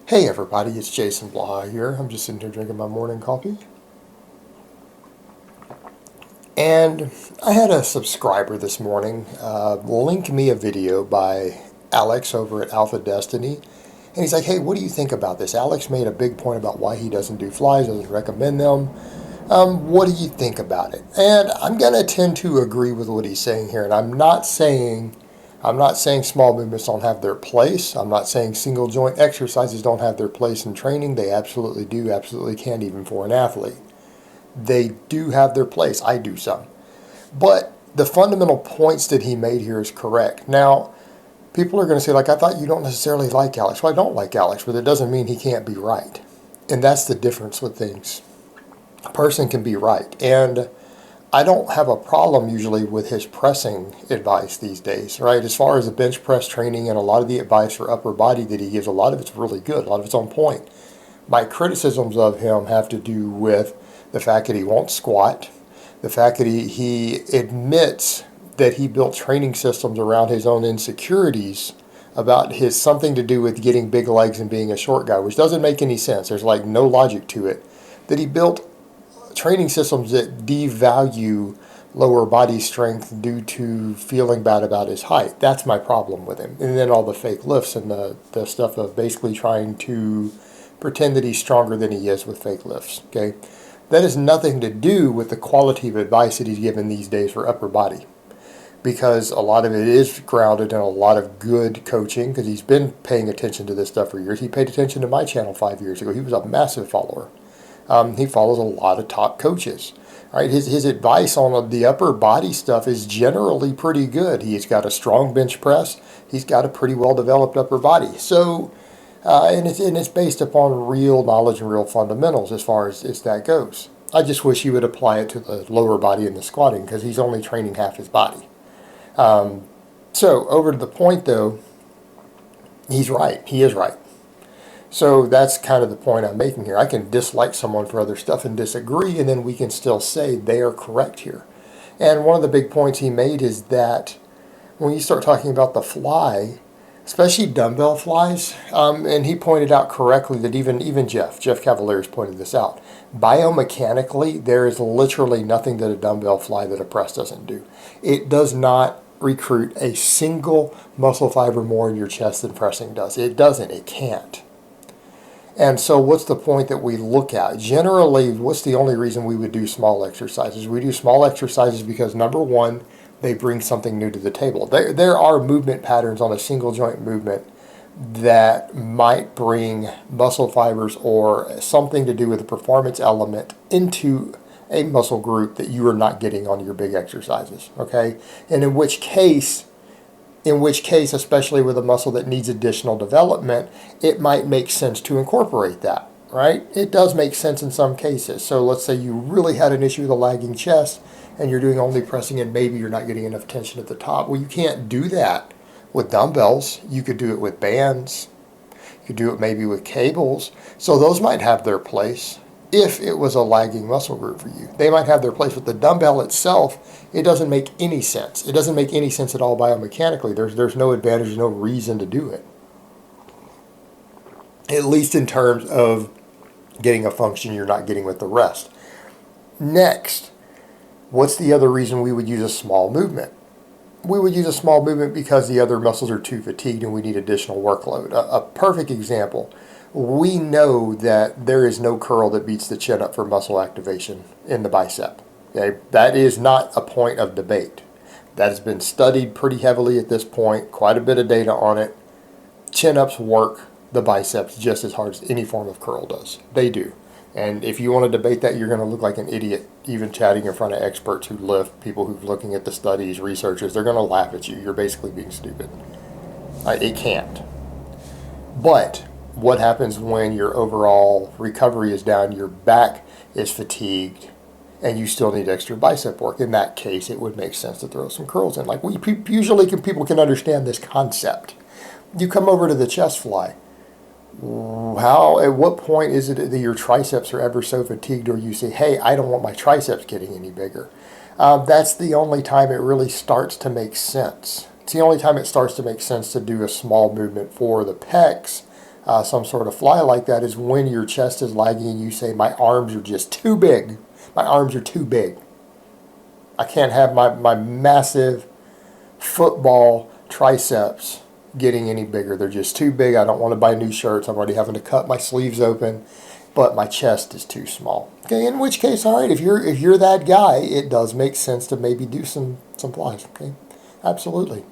Hey everybody, it's Jason Blaha here. I'm just sitting here drinking my morning coffee. And I had a subscriber this morning link me a video by Alex over at AlphaDestiny. And he's like, hey, what do you think about this? Alex made a big point about why he doesn't do flies, doesn't recommend them. What do you think about it? And I'm going to tend to agree with what he's saying here. And I'm not saying small movements don't have their place. I'm not saying single joint exercises don't have their place in training. They absolutely do, absolutely can, even for an athlete. They do have their place. I do some. But the fundamental points that he made here is correct. Now, people are going to say, like, I thought you don't necessarily like Alex. Well, I don't like Alex, but it doesn't mean he can't be right. And that's the difference with things. A person can be right. And I don't have a problem usually with his pressing advice these days, right? As far as the bench press training and a lot of the advice for upper body that he gives, a lot of it's really good. A lot of it's on point. My criticisms of him have to do with the fact that he won't squat, the fact that he admits that he built training systems around his own insecurities about his something to do with getting big legs and being a short guy, which doesn't make any sense. There's like no logic to it. That he built training systems that devalue lower body strength due to feeling bad about his height. That's my problem with him. And then all the fake lifts and the stuff of basically trying to pretend that he's stronger than he is with fake lifts. Okay, that has nothing to do with the quality of advice that he's given these days for upper body, because a lot of it is grounded in a lot of good coaching, because he's been paying attention to this stuff for years. He paid attention to my channel 5 years ago. He was a massive follower. He follows a lot of top coaches. All right, his advice on the upper body stuff is generally pretty good. He's got a strong bench press. He's got a pretty well developed upper body. So, and it's based upon real knowledge and real fundamentals as far as that goes. I just wish he would apply it to the lower body and the squatting, because he's only training half his body. So over to the point though, he's right. He is right. So that's kind of the point I'm making here. I can dislike someone for other stuff and disagree, and then we can still say they are correct here. And one of the big points he made is that when you start talking about the fly, especially dumbbell flies, and he pointed out correctly that even Jeff Cavaliers pointed this out. Biomechanically, there is literally nothing that a dumbbell fly that a press doesn't do. It does not recruit a single muscle fiber more in your chest than pressing does. It doesn't. It can't. And so what's the point that we look at? Generally, what's the only reason we would do small exercises? We do small exercises because, number one, they bring something new to the table. There are movement patterns on a single joint movement that might bring muscle fibers or something to do with the performance element into a muscle group that you are not getting on your big exercises, okay? And in which case, especially with a muscle that needs additional development, it might make sense to incorporate that, right? It does make sense in some cases. So let's say you really had an issue with a lagging chest and you're doing only pressing and maybe you're not getting enough tension at the top. Well, you can't do that with dumbbells. You could do it with bands. You could do it maybe with cables. So those might have their place if it was a lagging muscle group for you. They might have their place. With the dumbbell itself, it doesn't make any sense. It doesn't make any sense at all biomechanically. There's no advantage, no reason to do it. At least in terms of getting a function you're not getting with the rest. Next, what's the other reason we would use a small movement? We would use a small movement because the other muscles are too fatigued and we need additional workload. A perfect example. We know that there is no curl that beats the chin up for muscle activation in the bicep. Okay? That is not a point of debate. That has been studied pretty heavily at this point, quite a bit of data on it. Chin ups work the biceps just as hard as any form of curl does. They do. And if you want to debate that, you're going to look like an idiot, even chatting in front of experts who lift, people who're looking at the studies, researchers. They're going to laugh at you. You're basically being stupid. It can't. But what happens when your overall recovery is down, your back is fatigued, and you still need extra bicep work? In that case, it would make sense to throw some curls in. Like people can understand this concept. You come over to the chest fly. At what point is it that your triceps are ever so fatigued, or you say, hey, I don't want my triceps getting any bigger? That's the only time it really starts to make sense. It's the only time it starts to make sense to do a small movement for the pecs some sort of fly like that is when your chest is lagging and you say, my arms are just too big. My arms are too big. I can't have my massive football triceps getting any bigger. They're just too big. I don't want to buy new shirts. I'm already having to cut my sleeves open, but my chest is too small. Okay, in which case, all right, if you're that guy, it does make sense to maybe do some flies. Okay, absolutely.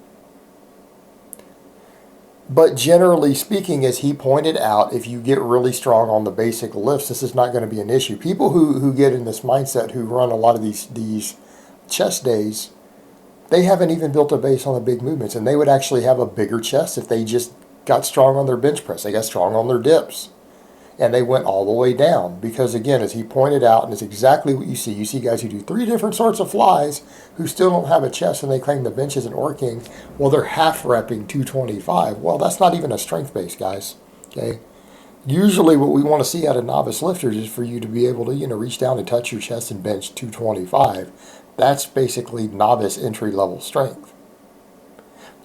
But generally speaking, as he pointed out, if you get really strong on the basic lifts, this is not going to be an issue. People who get in this mindset, who run a lot of these chest days, they haven't even built a base on the big movements, and they would actually have a bigger chest if they just got strong on their bench press. They got strong on their dips, and they went all the way down. Because again, as he pointed out, and it's exactly what you see guys who do 3 different sorts of flies who still don't have a chest, and they claim the bench isn't working. Well, they're half repping 225. Well, that's not even a strength base, guys. Okay. Usually what we want to see out of novice lifters is for you to be able to, reach down and touch your chest and bench 225. That's basically novice entry-level strength.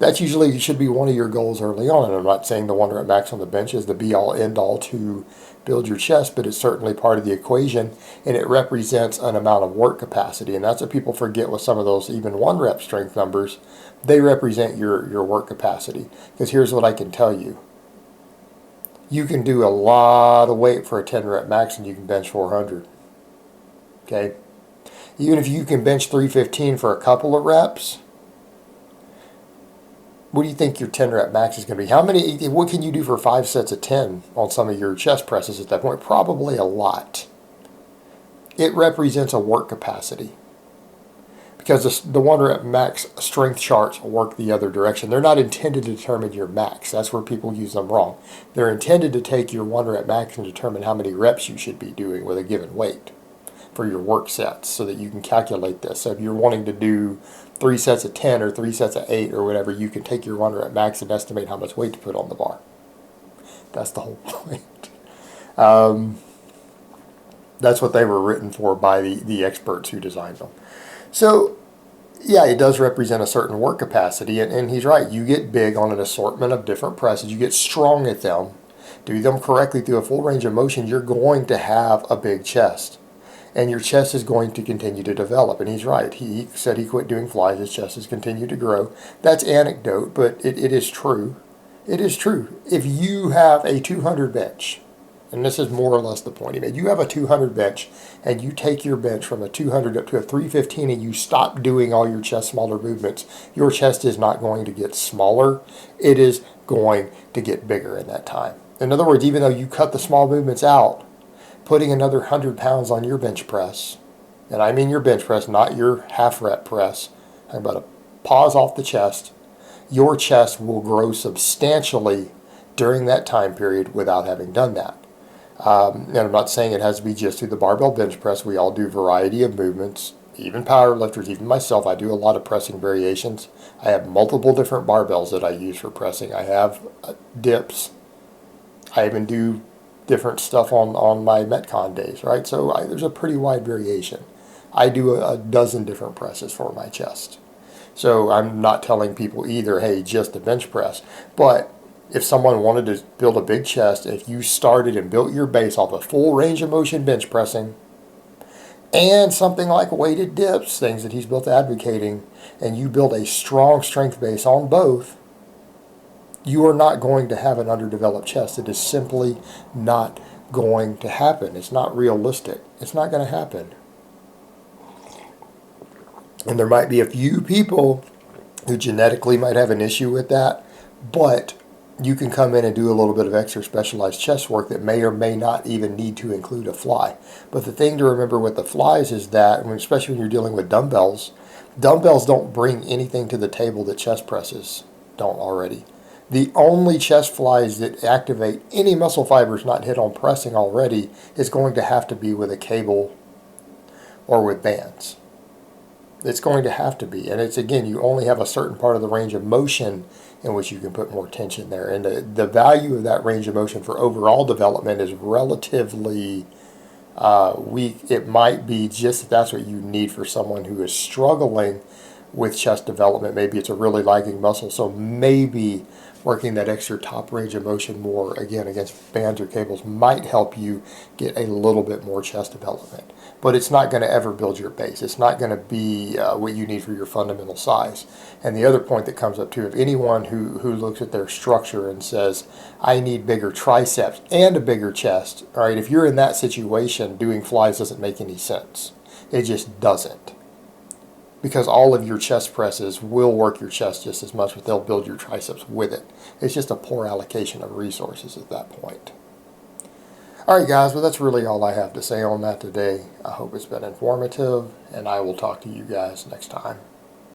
That's usually should be one of your goals early on. And I'm not saying the 1 rep max on the bench is the be-all, end-all to build your chest, but it's certainly part of the equation, and it represents an amount of work capacity. And that's what people forget with some of those even 1 rep strength numbers. They represent your work capacity. Because here's what I can tell you. You can do a lot of weight for a 10 rep max and you can bench 400. Okay? Even if you can bench 315 for a couple of reps, what do you think your 10 rep max is going to be? What can you do for 5 sets of 10 on some of your chest presses at that point? Probably a lot. It represents a work capacity. Because the 1 rep max strength charts work the other direction. They're not intended to determine your max. That's where people use them wrong. They're intended to take your 1 rep max and determine how many reps you should be doing with a given weight for your work sets, so that you can calculate this. So if you're wanting to do 3 sets of 10 or 3 sets of 8 or whatever, you can take your 1 rep max and estimate how much weight to put on the bar. That's the whole point. That's what they were written for by the experts who designed them. So, yeah, it does represent a certain work capacity, and he's right. You get big on an assortment of different presses. You get strong at them. Do them correctly through a full range of motion, you're going to have a big chest. And your chest is going to continue to develop. And he's right. He said he quit doing flies. His chest has continued to grow. That's anecdote, but it is true. It is true. If you have a 200 bench, and this is more or less the point he made, you have a 200 bench, and you take your bench from a 200 up to a 315, and you stop doing all your chest smaller movements, your chest is not going to get smaller. It is going to get bigger in that time. In other words, even though you cut the small movements out, putting another 100 pounds on your bench press, and I mean your bench press, not your half rep press, I'm about to pause off the chest, your chest will grow substantially during that time period without having done that. And I'm not saying it has to be just through the barbell bench press. We all do a variety of movements, even power lifters, even myself. I do a lot of pressing variations. I have multiple different barbells that I use for pressing. I have dips. I even do different stuff on my Metcon days, right? So there's a pretty wide variation. I do a dozen different presses for my chest. So I'm not telling people either, hey, just a bench press. But if someone wanted to build a big chest, if you started and built your base off a full range of motion bench pressing and something like weighted dips, things that he's both advocating, and you build a strong strength base on both, you are not going to have an underdeveloped chest. It is simply not going to happen. It's not realistic. It's not going to happen. And there might be a few people who genetically might have an issue with that, but you can come in and do a little bit of extra specialized chest work that may or may not even need to include a fly. But the thing to remember with the flies is that, especially when you're dealing with dumbbells, dumbbells don't bring anything to the table that chest presses don't already. The only chest flies that activate any muscle fibers not hit on pressing already is going to have to be with a cable or with bands. It's going to have to be. And it's, again, you only have a certain part of the range of motion in which you can put more tension there. And the value of that range of motion for overall development is relatively weak. It might be just that's what you need for someone who is struggling with chest development. Maybe it's a really lagging muscle, so maybe working that extra top range of motion more, again, against bands or cables might help you get a little bit more chest development. But it's not going to ever build your base. It's not going to be what you need for your fundamental size. And the other point that comes up too, if anyone who looks at their structure and says, I need bigger triceps and a bigger chest, all right, if you're in that situation, doing flies doesn't make any sense. It just doesn't. Because all of your chest presses will work your chest just as much, but they'll build your triceps with it. It's just a poor allocation of resources at that point. Alright guys, well that's really all I have to say on that today. I hope it's been informative, and I will talk to you guys next time.